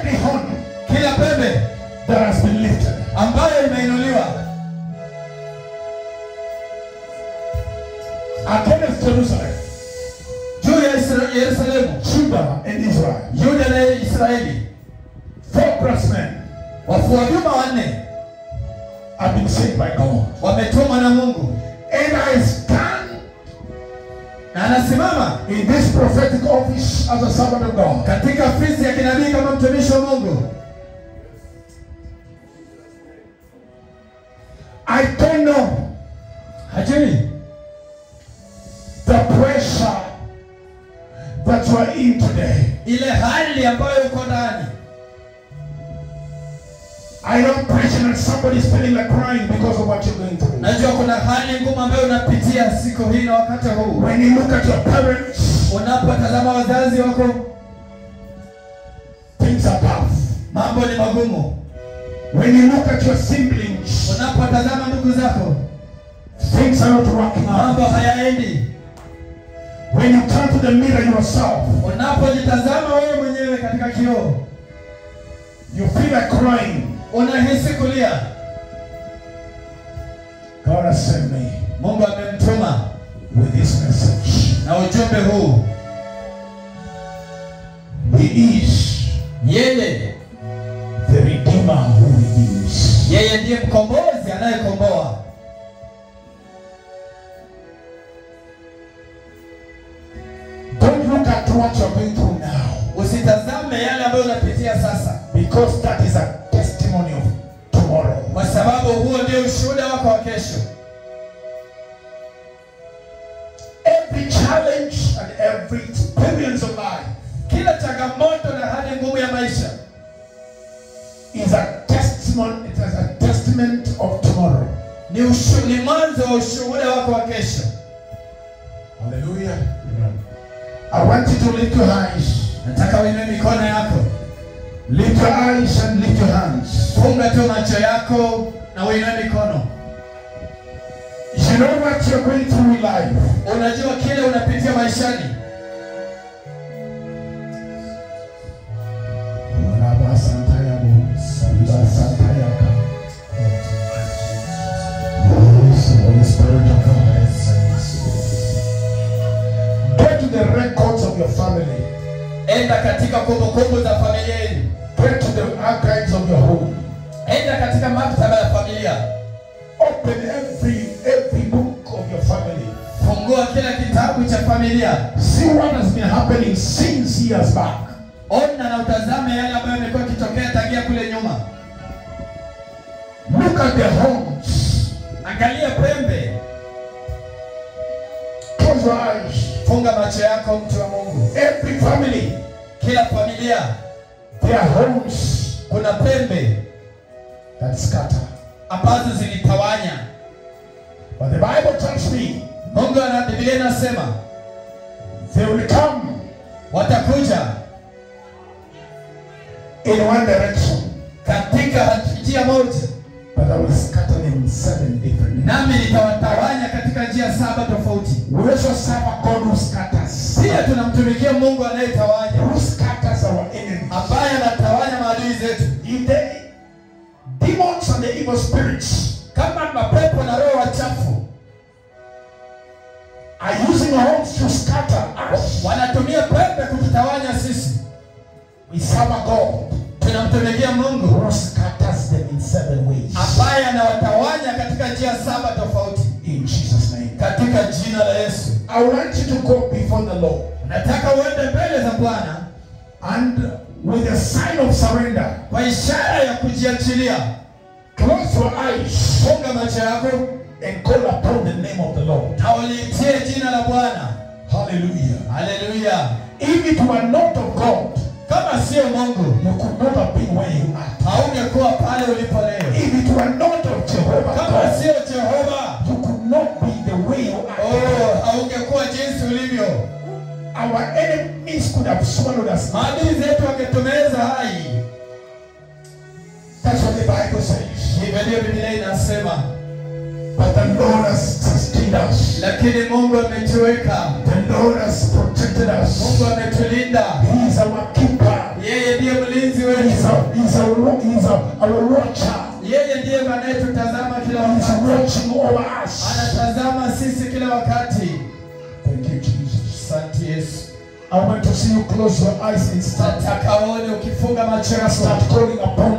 Every horn, kila pembe that has been lifted, ambayo imeinuliwa against Jerusalem, juu ya Yerusalemu, Judah and Israel, Yuda na Israeli, 4 craftsmen wafua vyuma 4 have been sent by God. wametumwa na Mungu. And I stand Na anasimama in this prophetic office as a servant of God. katika ofisi ya kinabii kama mtumishi wa Mungu. I don't know Hajui the pressure that you are in today. ile hali ambayo uko ndani. I know pressure that somebody is feeling like crying because of what you're going through. Najua kuna hali ngumu ambayo unapitia siku hii na wakati huu. When you look at your parents, Unapotazama wazazi wako, things are tough. mambo ni magumu. When you look at your siblings, Unapotazama ndugu zako, things are not working out. mambo hayaendi. When you turn to the mirror yourself, Unapojitazama wewe mwenyewe katika kioo, you feel like crying. unahisi kulia. God has sent me Mungu amemtuma with this message. na ujumbe huu. He is Yeye the Redeemer who redeems. yeye ndiye mkombozi anayekomboa. Don't look at what you're going through now, Usitazame yale ambayo unapitia sasa, because that is a testimony of tomorrow. kwa sababu huo ndio ushuhuda wako wa kesho. Every challenge and every experience of life Kila changamoto na hali ngumu ya maisha is a testimony. It is a testament of tomorrow. ni mwanzo wa ushuhuda wako wa kesho. Hallelujah. I want you to lift your eyes. Nataka uinue mikono yako, Lift your eyes and lift your hands. funga tu macho yako na uinue mikono. You know what you're going through in life. Unajua kile unapitia maishani. Holy Spirit of God. Go to the records of your family. Enda katika kumbukumbu za familia yenu. Go to the archives of your home. Enda katika maktaba ya familia. Open every book of your family. Fungua kila kitabu cha familia. See what has been happening since years back. Ona na utazame yale ambayo yamekuwa kitokea tangia kule nyuma. Look at the homes. Angalia pembe. Close your eyes. Funga macho yako, mtu wa Mungu. Every family, Kila familia their homes kuna pembe that scatter. ambazo zilitawanya. But the Bible tells me Mungu na Biblia inasema they will come watakuja in one direction, katika njia moja, but I will scatter them in 7 different. nami nitawatawanya katika njia 7 tofauti. We also serve a God who scatters. Pia tunamtumikia Mungu anayetawanya, Who scatters our enemies. ambaye anatawanya maadui zetu. If the demons and the evil spirits Kama mapepo na roho wachafu are using homes to scatter us, wanatumia pembe kututawanya sisi, we serve a God tunamtumikia Mungu who scatters them in 7 ways. ambaye anawatawanya katika njia 7 tofauti, In Jesus' name. katika jina la Yesu. I want you to go before the Lord Nataka uende mbele za Bwana and with a sign of surrender, kwa ishara ya kujiachilia. close your eyes Funga macho yako and call upon the name of the Lord. na uliitie jina la Bwana. Hallelujah. Haleluya. If it were not of God, Kama sio Mungu, you could not have been where you are. haungekuwa pale ulipo leo. If it were not of Jehovah Kama God, sio Jehova, you could not be the way you are. haungekuwa jinsi ulivyo. Our enemies could have swallowed us. Maadui zetu wangetumeza hai. That's what the Bible says. Hivyo ndio Biblia inasema. But the Lord has sustained us. Lakini Mungu ametuweka. The Lord has protected us. Mungu ametulinda. He is our keeper. Yeye ndiye mlinzi mlinzi wetu. He's our watcher. Yeye ndiye anayetutazama kila He's wakati. watching over us. Anatazama sisi kila wakati. Thank you, Jesus. Asante Yesu. I want to see you close your eyes and start Nataka uone ukifunga macho yako. calling upon